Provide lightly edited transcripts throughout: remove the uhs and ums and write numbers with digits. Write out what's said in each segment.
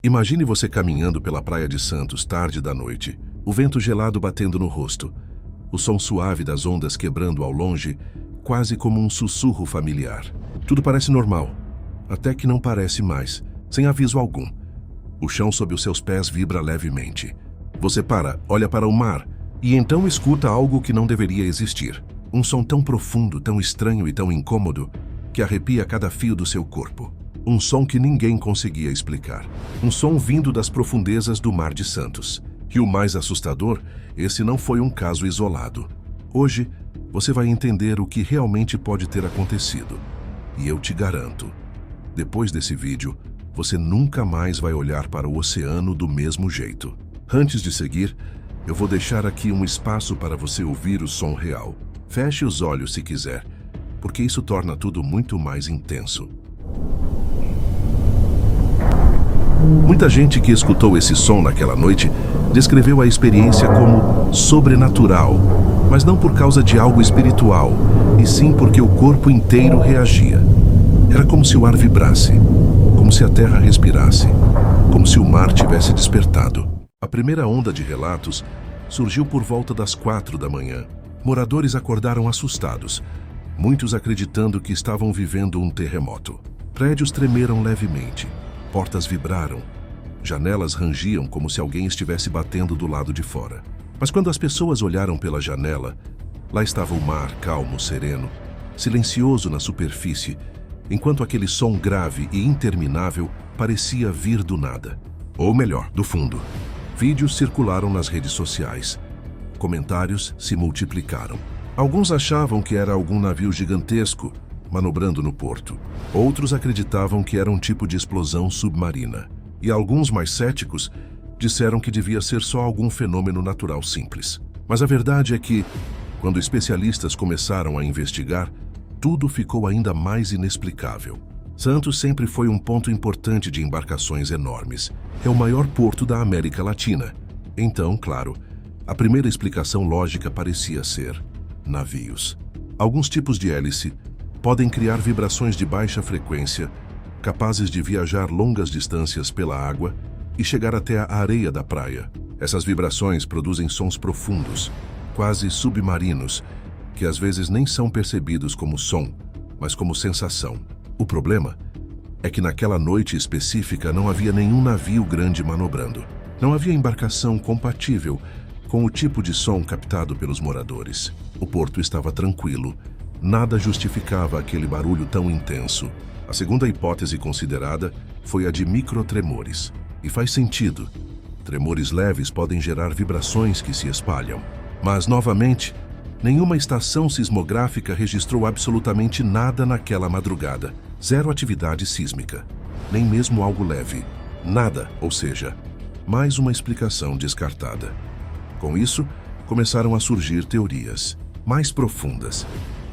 Imagine você caminhando pela praia de Santos tarde da noite, o vento gelado batendo no rosto, o som suave das ondas quebrando ao longe, quase como um sussurro familiar. Tudo parece normal, até que não parece mais, sem aviso algum. O chão sob os seus pés vibra levemente. Você para, olha para o mar e então escuta algo que não deveria existir. Um som tão profundo, tão estranho e tão incômodo que arrepia cada fio do seu corpo. Um som que ninguém conseguia explicar. Um som vindo das profundezas do Mar de Santos. E o mais assustador, esse não foi um caso isolado. Hoje, você vai entender o que realmente pode ter acontecido. E eu te garanto, depois desse vídeo, você nunca mais vai olhar para o oceano do mesmo jeito. Antes de seguir, eu vou deixar aqui um espaço para você ouvir o som real. Feche os olhos se quiser, porque isso torna tudo muito mais intenso. Muita gente que escutou esse som naquela noite descreveu a experiência como sobrenatural, mas não por causa de algo espiritual, e sim porque o corpo inteiro reagia. Era como se o ar vibrasse, como se a terra respirasse, como se o mar tivesse despertado. A primeira onda de relatos surgiu por volta das 4 da manhã. Moradores acordaram assustados, muitos acreditando que estavam vivendo um terremoto. Prédios tremeram levemente, portas vibraram, janelas rangiam como se alguém estivesse batendo do lado de fora. Mas quando as pessoas olharam pela janela, lá estava o mar calmo, sereno, silencioso na superfície, enquanto aquele som grave e interminável parecia vir do nada. Ou melhor, do fundo. Vídeos circularam nas redes sociais. Comentários se multiplicaram. Alguns achavam que era algum navio gigantesco manobrando no porto. Outros acreditavam que era um tipo de explosão submarina. E alguns mais céticos disseram que devia ser só algum fenômeno natural simples. Mas a verdade é que, quando especialistas começaram a investigar, tudo ficou ainda mais inexplicável. Santos sempre foi um ponto importante de embarcações enormes. É o maior porto da América Latina. Então, claro, a primeira explicação lógica parecia ser navios. Alguns tipos de hélice podem criar vibrações de baixa frequência, capazes de viajar longas distâncias pela água e chegar até a areia da praia. Essas vibrações produzem sons profundos, quase submarinos, que às vezes nem são percebidos como som, mas como sensação. O problema é que naquela noite específica não havia nenhum navio grande manobrando. Não havia embarcação compatível com o tipo de som captado pelos moradores. O porto estava tranquilo. Nada justificava aquele barulho tão intenso. A segunda hipótese considerada foi a de microtremores. E faz sentido. Tremores leves podem gerar vibrações que se espalham. Mas, novamente, nenhuma estação sismográfica registrou absolutamente nada naquela madrugada. Zero atividade sísmica. Nem mesmo algo leve. Nada, ou seja, mais uma explicação descartada. Com isso, começaram a surgir teorias mais profundas.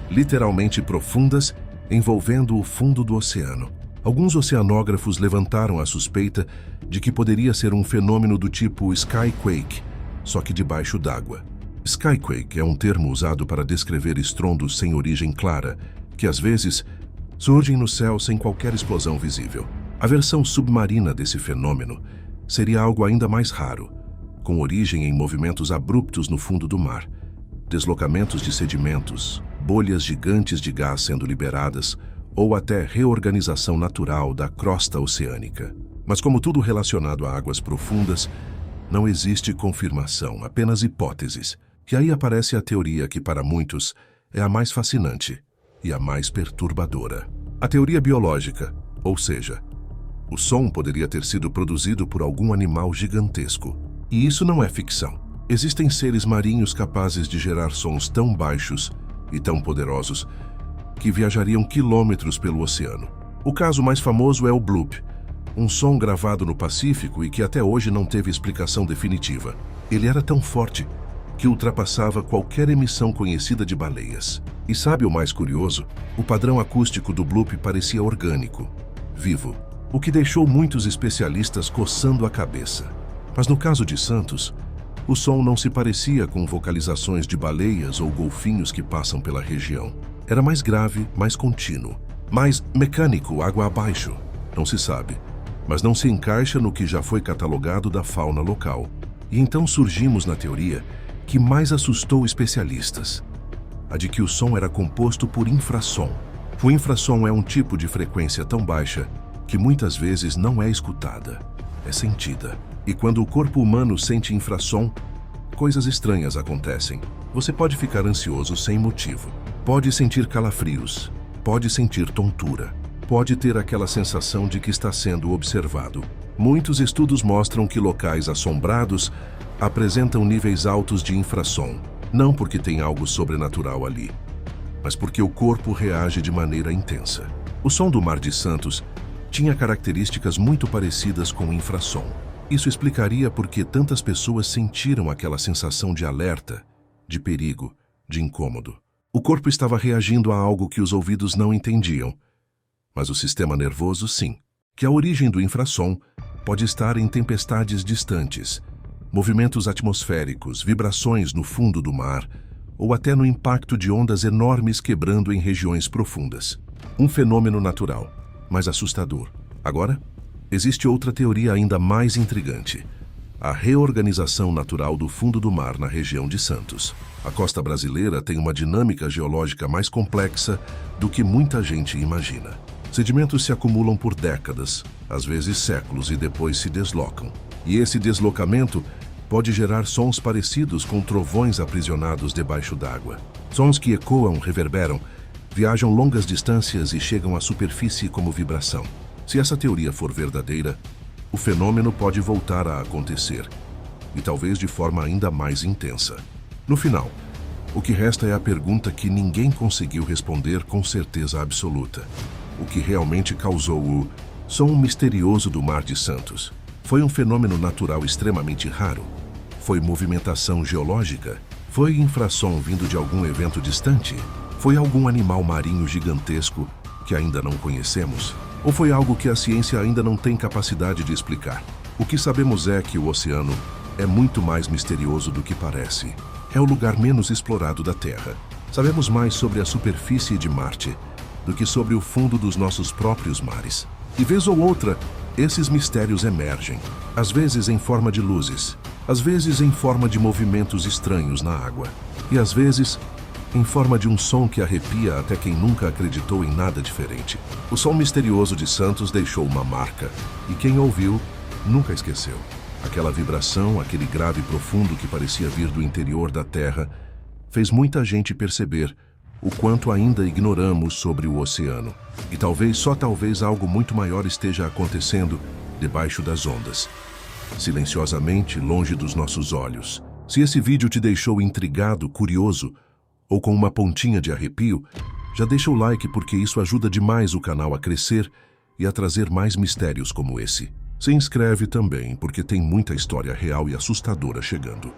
Literalmente profundas, envolvendo o fundo do oceano. Alguns oceanógrafos levantaram a suspeita de que poderia ser um fenômeno do tipo skyquake, só que debaixo d'água. Skyquake é um termo usado para descrever estrondos sem origem clara, que às vezes surgem no céu sem qualquer explosão visível. A versão submarina desse fenômeno seria algo ainda mais raro, com origem em movimentos abruptos no fundo do mar, deslocamentos de sedimentos, bolhas gigantes de gás sendo liberadas ou até reorganização natural da crosta oceânica. Mas como tudo relacionado a águas profundas, não existe confirmação, apenas hipóteses. E aí aparece a teoria que para muitos é a mais fascinante e a mais perturbadora. A teoria biológica, ou seja, o som poderia ter sido produzido por algum animal gigantesco. E isso não é ficção. Existem seres marinhos capazes de gerar sons tão baixos e tão poderosos que viajariam quilômetros pelo oceano. O caso mais famoso é o bloop, um som gravado no Pacífico e que até hoje não teve explicação definitiva. Ele era tão forte que ultrapassava qualquer emissão conhecida de baleias. E sabe o mais curioso? O padrão acústico do bloop parecia orgânico, vivo, o que deixou muitos especialistas coçando a cabeça. Mas no caso de Santos, o som não se parecia com vocalizações de baleias ou golfinhos que passam pela região. Era mais grave, mais contínuo, mais mecânico, água abaixo. Não se sabe, mas não se encaixa no que já foi catalogado da fauna local. E então surgimos na teoria que mais assustou especialistas, a de que o som era composto por infrassom. O infrassom é um tipo de frequência tão baixa que muitas vezes não é escutada, é sentida. E quando o corpo humano sente infrassom, coisas estranhas acontecem. Você pode ficar ansioso sem motivo, pode sentir calafrios, pode sentir tontura, pode ter aquela sensação de que está sendo observado. Muitos estudos mostram que locais assombrados apresentam níveis altos de infrassom, não porque tem algo sobrenatural ali, mas porque o corpo reage de maneira intensa. O som do Mar de Santos tinha características muito parecidas com o infrassom. Isso explicaria por que tantas pessoas sentiram aquela sensação de alerta, de perigo, de incômodo. O corpo estava reagindo a algo que os ouvidos não entendiam, mas o sistema nervoso sim. Que a origem do infrassom pode estar em tempestades distantes, movimentos atmosféricos, vibrações no fundo do mar, ou até no impacto de ondas enormes quebrando em regiões profundas. Um fenômeno natural, mas assustador. Agora, existe outra teoria ainda mais intrigante: a reorganização natural do fundo do mar na região de Santos. A costa brasileira tem uma dinâmica geológica mais complexa do que muita gente imagina. Sedimentos se acumulam por décadas, às vezes séculos, e depois se deslocam. E esse deslocamento pode gerar sons parecidos com trovões aprisionados debaixo d'água. Sons que ecoam, reverberam, viajam longas distâncias e chegam à superfície como vibração. Se essa teoria for verdadeira, o fenômeno pode voltar a acontecer, e talvez de forma ainda mais intensa. No final, o que resta é a pergunta que ninguém conseguiu responder com certeza absoluta: o que realmente causou o som misterioso do Mar de Santos? Foi um fenômeno natural extremamente raro? Foi movimentação geológica? Foi infrassom vindo de algum evento distante? Foi algum animal marinho gigantesco que ainda não conhecemos? Ou foi algo que a ciência ainda não tem capacidade de explicar? O que sabemos é que o oceano é muito mais misterioso do que parece. É o lugar menos explorado da Terra. Sabemos mais sobre a superfície de Marte do que sobre o fundo dos nossos próprios mares. E vez ou outra, esses mistérios emergem, às vezes em forma de luzes, às vezes em forma de movimentos estranhos na água, e às vezes em forma de um som que arrepia até quem nunca acreditou em nada diferente. O som misterioso de Santos deixou uma marca, e quem ouviu nunca esqueceu. Aquela vibração, aquele grave profundo que parecia vir do interior da Terra, fez muita gente perceber o quanto ainda ignoramos sobre o oceano. E talvez, só talvez, algo muito maior esteja acontecendo debaixo das ondas, silenciosamente, longe dos nossos olhos. Se esse vídeo te deixou intrigado, curioso, ou com uma pontinha de arrepio, já deixa o like, porque isso ajuda demais o canal a crescer e a trazer mais mistérios como esse. Se inscreve também, porque tem muita história real e assustadora chegando.